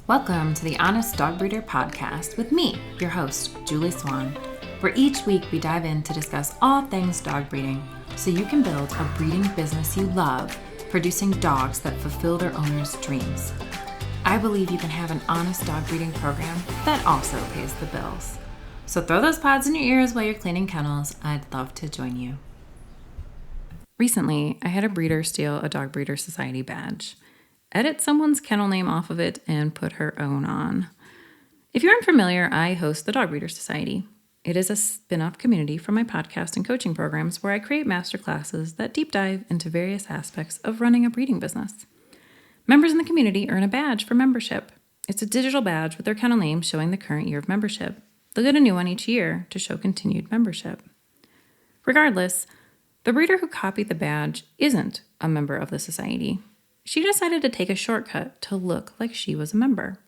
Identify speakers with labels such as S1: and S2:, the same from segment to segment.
S1: Welcome to the Honest Dog Breeder Podcast with me, your host, Julie Swan, where each week we dive in to discuss all things dog breeding so you can build a breeding business you love, producing dogs that fulfill their owners' dreams. I believe you can have an honest dog breeding program that also pays the bills. So throw those pods in your ears while you're cleaning kennels. I'd love to join you. Recently, I had a breeder steal a Dog Breeder Society badge, edit someone's kennel name off of it, and put her own on. If you're unfamiliar, I host the Dog Breeder Society. It is a spin-off community from my podcast and coaching programs where I create masterclasses that deep dive into various aspects of running a breeding business. Members in the community earn a badge for membership. It's a digital badge with their kennel name showing the current year of membership. They'll get a new one each year to show continued membership. Regardless, the breeder who copied the badge isn't a member of the society. She decided to take a shortcut to look like she was a member.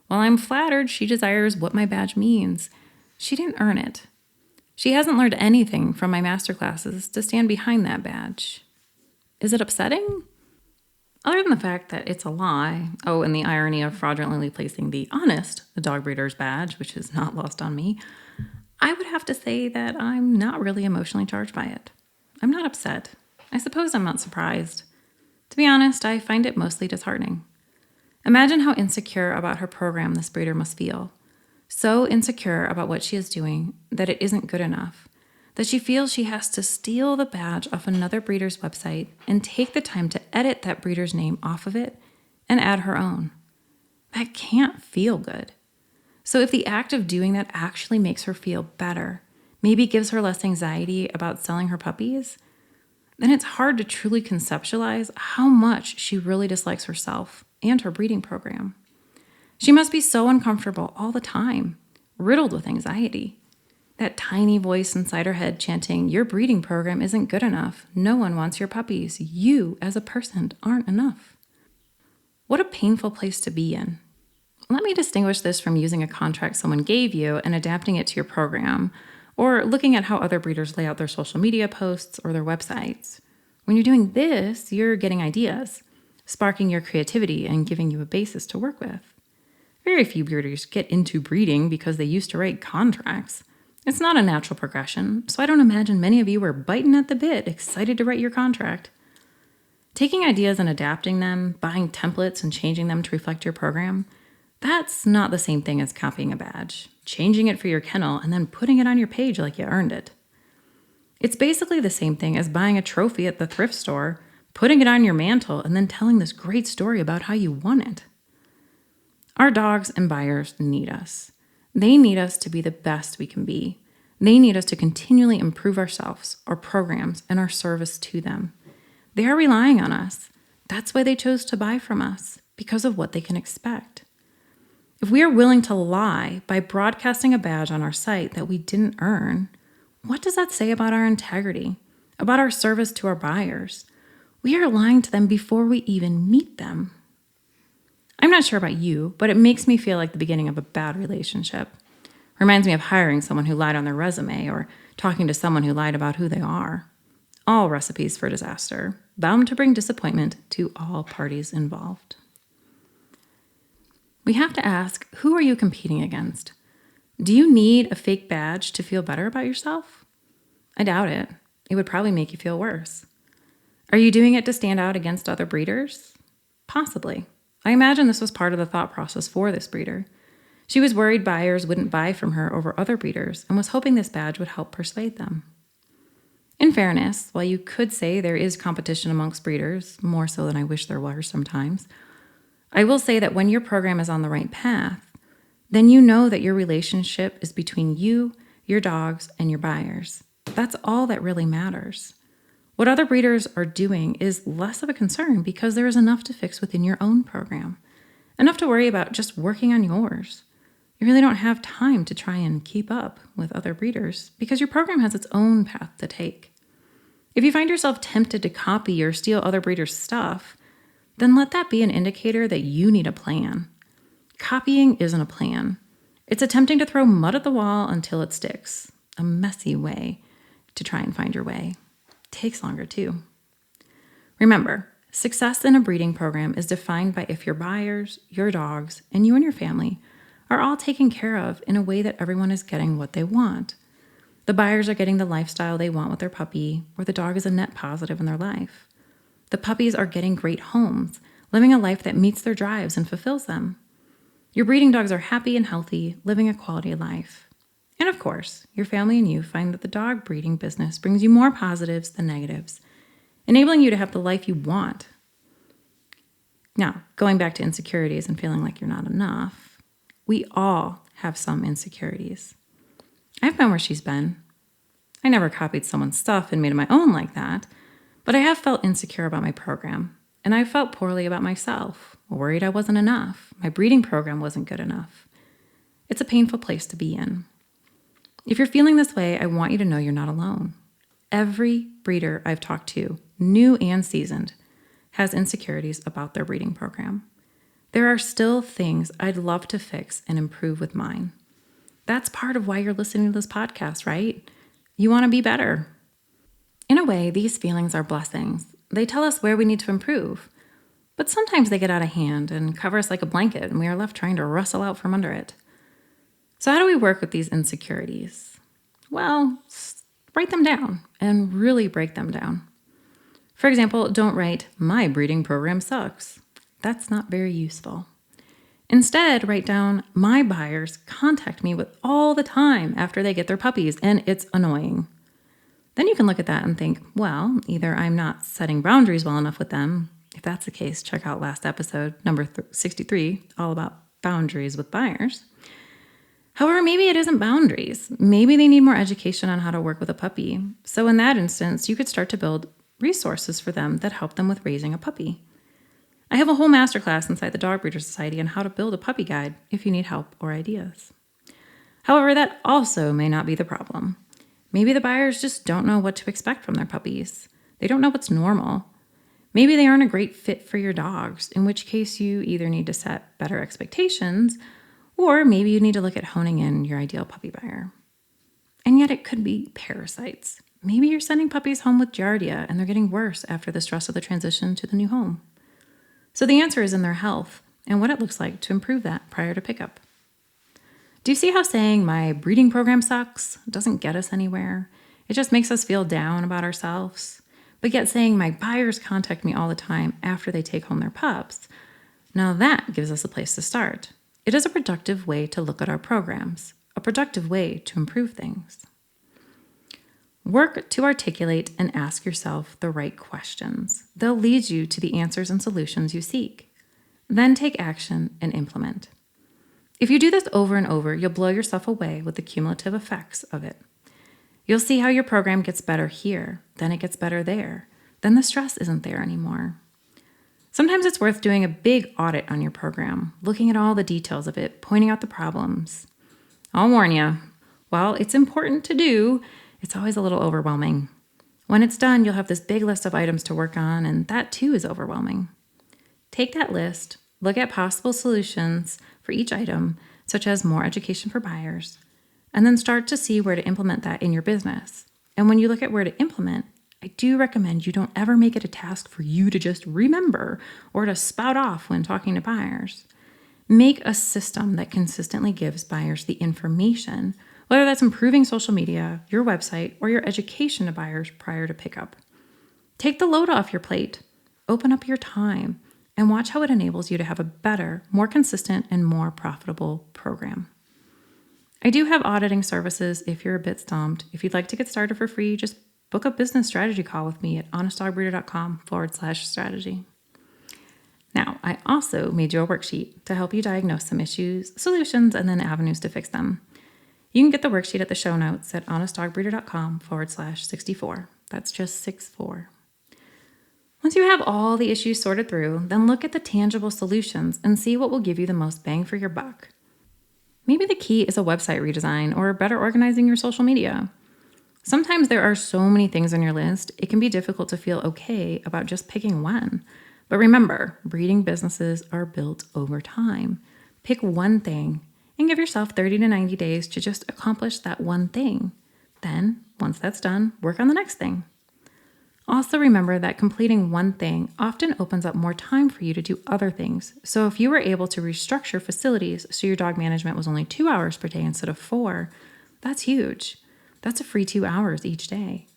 S1: While I'm flattered she desires what my badge means, she didn't earn it. She hasn't learned anything from my masterclasses to stand behind that badge. Is it upsetting? Other than the fact that it's a lie, and the irony of fraudulently placing the honest dog breeder's badge, which is not lost on me, I would have to say that I'm not really emotionally charged by it. I'm not upset. I suppose I'm not surprised. To be honest, I find it mostly disheartening. Imagine how insecure about her program this breeder must feel. So insecure about what she is doing that it isn't good enough, that she feels she has to steal the badge off another breeder's website and take the time to edit that breeder's name off of it and add her own. That can't feel good. So if the act of doing that actually makes her feel better, maybe gives her less anxiety about selling her puppies, then it's hard to truly conceptualize how much she really dislikes herself and her breeding program. She must be so uncomfortable all the time, riddled with anxiety. That tiny voice inside her head chanting, "Your breeding program isn't good enough. No one wants your puppies. You, as a person, aren't enough." What a painful place to be in. Let me distinguish this from using a contract someone gave you and adapting it to your program, or looking at how other breeders lay out their social media posts or their websites. When you're doing this, you're getting ideas, sparking your creativity and giving you a basis to work with. Very few breeders get into breeding because they used to write contracts. It's not a natural progression, so I don't imagine many of you were biting at the bit, excited to write your contract. Taking ideas and adapting them, buying templates and changing them to reflect your program, that's not the same thing as copying a badge, changing it for your kennel, and then putting it on your page like you earned it. It's basically the same thing as buying a trophy at the thrift store, putting it on your mantle, and then telling this great story about how you won it. Our dogs and buyers need us. They need us to be the best we can be. They need us to continually improve ourselves, our programs, and our service to them. They are relying on us. That's why they chose to buy from us, because of what they can expect. If we are willing to lie by broadcasting a badge on our site that we didn't earn, what does that say about our integrity, about our service to our buyers? We are lying to them before we even meet them. I'm not sure about you, but it makes me feel like the beginning of a bad relationship. Reminds me of hiring someone who lied on their resume or talking to someone who lied about who they are. All recipes for disaster, bound to bring disappointment to all parties involved. We have to ask, who are you competing against? Do you need a fake badge to feel better about yourself? I doubt it. It would probably make you feel worse. Are you doing it to stand out against other breeders? Possibly. I imagine this was part of the thought process for this breeder. She was worried buyers wouldn't buy from her over other breeders and was hoping this badge would help persuade them. In fairness, while you could say there is competition amongst breeders, more so than I wish there were sometimes, I will say that when your program is on the right path, then you know that your relationship is between you, your dogs, and your buyers. That's all that really matters. What other breeders are doing is less of a concern because there is enough to fix within your own program, enough to worry about just working on yours. You really don't have time to try and keep up with other breeders because your program has its own path to take. If you find yourself tempted to copy or steal other breeders' stuff, then let that be an indicator that you need a plan. Copying isn't a plan. It's attempting to throw mud at the wall until it sticks. A messy way to try and find your way. Takes longer too. Remember, Success in a breeding program is defined by if your buyers, your dogs, and you and your family are all taken care of in a way that everyone is getting what they want. The buyers are getting the lifestyle they want with their puppy, or the dog is a net positive in their life. The puppies are getting great homes, living a life that meets their drives and fulfills them. Your breeding dogs are happy and healthy, living a quality life. And of course, your family and you find that the dog breeding business brings you more positives than negatives, enabling you to have the life you want. Now, going back to insecurities and feeling like you're not enough, we all have some insecurities. I've been where she's been. I never copied someone's stuff and made it my own like that, but I have felt insecure about my program, and I felt poorly about myself, worried I wasn't enough, my breeding program wasn't good enough. It's a painful place to be in. If you're feeling this way, I want you to know you're not alone. Every breeder I've talked to, new and seasoned, has insecurities about their breeding program. There are still things I'd love to fix and improve with mine. That's part of why you're listening to this podcast, right? You want to be better. In a way, these feelings are blessings. They tell us where we need to improve. But sometimes they get out of hand and cover us like a blanket, and we are left trying to wrestle out from under it. So how do we work with these insecurities? Well, write them down and really break them down. For example, don't write, "My breeding program sucks." That's not very useful. Instead, write down, "My buyers contact me with all the time after they get their puppies, and it's annoying." Then you can look at that and think, well, either I'm not setting boundaries well enough with them. If that's the case, check out last episode, number 63, all about boundaries with buyers. However, maybe it isn't boundaries. Maybe they need more education on how to work with a puppy. So in that instance, you could start to build resources for them that help them with raising a puppy. I have a whole masterclass inside the Dog Breeder Society on how to build a puppy guide if you need help or ideas. However, that also may not be the problem. Maybe the buyers just don't know what to expect from their puppies. They don't know what's normal. Maybe they aren't a great fit for your dogs, in which case you either need to set better expectations, or maybe you need to look at honing in your ideal puppy buyer. And yet it could be parasites. Maybe you're sending puppies home with Giardia and they're getting worse after the stress of the transition to the new home. So the answer is in their health and what it looks like to improve that prior to pickup. Do you see how saying "my breeding program sucks" doesn't get us anywhere? It just makes us feel down about ourselves. But yet saying "my buyers contact me all the time after they take home their pups," now that gives us a place to start. It is a productive way to look at our programs, a productive way to improve things. Work to articulate and ask yourself the right questions. They'll lead you to the answers and solutions you seek. Then take action and implement. If you do this over and over, you'll blow yourself away with the cumulative effects of it. You'll see how your program gets better here, then it gets better there, then the stress isn't there anymore. Sometimes it's worth doing a big audit on your program, looking at all the details of it, pointing out the problems. I'll warn you, while it's important to do, it's always a little overwhelming. When it's done, you'll have this big list of items to work on, and that too is overwhelming. Take that list, look at possible solutions for each item, such as more education for buyers, and then start to see where to implement that in your business. And when you look at where to implement, I do recommend you don't ever make it a task for you to just remember or to spout off when talking to buyers. Make a system that consistently gives buyers the information, whether that's improving social media, your website, or your education to buyers prior to pickup. Take the load off your plate, open up your time, and watch how it enables you to have a better, more consistent, and more profitable program. I do have auditing services if you're a bit stumped. If you'd like to get started for free, just book a business strategy call with me at honestdogbreeder.com/strategy. Now, I also made you a worksheet to help you diagnose some issues, solutions, and then avenues to fix them. You can get the worksheet at the show notes at honestdogbreeder.com/64. That's just 64. Once you have all the issues sorted through, then look at the tangible solutions and see what will give you the most bang for your buck. Maybe the key is a website redesign or better organizing your social media. Sometimes there are so many things on your list, it can be difficult to feel okay about just picking one. But remember, breeding businesses are built over time. Pick one thing and give yourself 30 to 90 days to just accomplish that one thing. Then, once that's done, work on the next thing. Also, remember that completing one thing often opens up more time for you to do other things. So, if you were able to restructure facilities so your dog management was only 2 hours per day instead of 4, that's huge. That's a free 2 hours each day.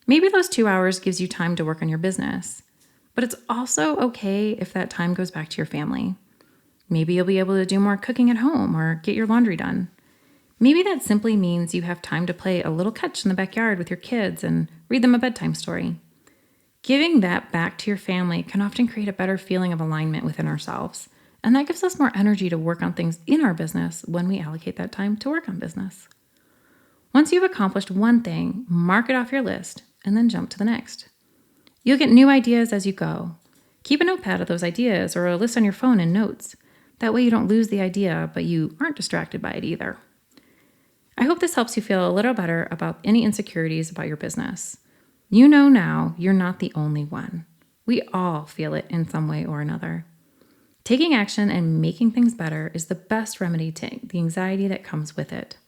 S1: Maybe those 2 hours gives you time to work on your business, but it's also okay if that time goes back to your family. Maybe you'll be able to do more cooking at home or get your laundry done. Maybe that simply means you have time to play a little catch in the backyard with your kids and read them a bedtime story. Giving that back to your family can often create a better feeling of alignment within ourselves, and that gives us more energy to work on things in our business when we allocate that time to work on business. Once you've accomplished one thing, mark it off your list and then jump to the next. You'll get new ideas as you go. Keep a notepad of those ideas or a list on your phone in notes. That way you don't lose the idea, but you aren't distracted by it either. I hope this helps you feel a little better about any insecurities about your business. You know now you're not the only one. We all feel it in some way or another. Taking action and making things better is the best remedy to the anxiety that comes with it.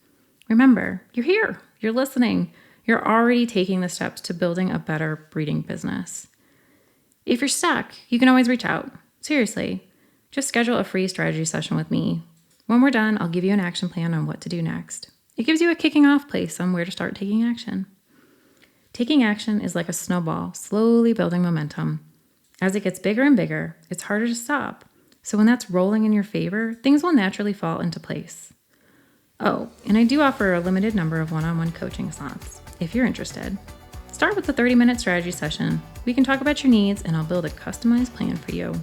S1: Remember, you're here, you're listening, you're already taking the steps to building a better breeding business. If you're stuck, you can always reach out. Seriously, just schedule a free strategy session with me. When we're done, I'll give you an action plan on what to do next. It gives you a kicking off place on where to start taking action. Taking action is like a snowball, slowly building momentum. As it gets bigger and bigger, it's harder to stop. So when that's rolling in your favor, things will naturally fall into place. Oh, and I do offer a limited number of one-on-one coaching slots. If you're interested, start with a 30-minute strategy session. We can talk about your needs and I'll build a customized plan for you.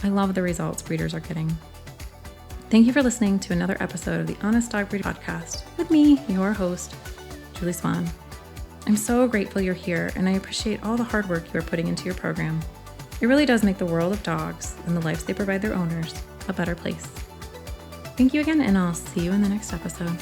S1: I love the results breeders are getting. Thank you for listening to another episode of the Honest Dog Breeder Podcast with me, your host, Julie Swan. I'm so grateful you're here and I appreciate all the hard work you are putting into your program. It really does make the world of dogs and the lives they provide their owners a better place. Thank you again, and I'll see you in the next episode.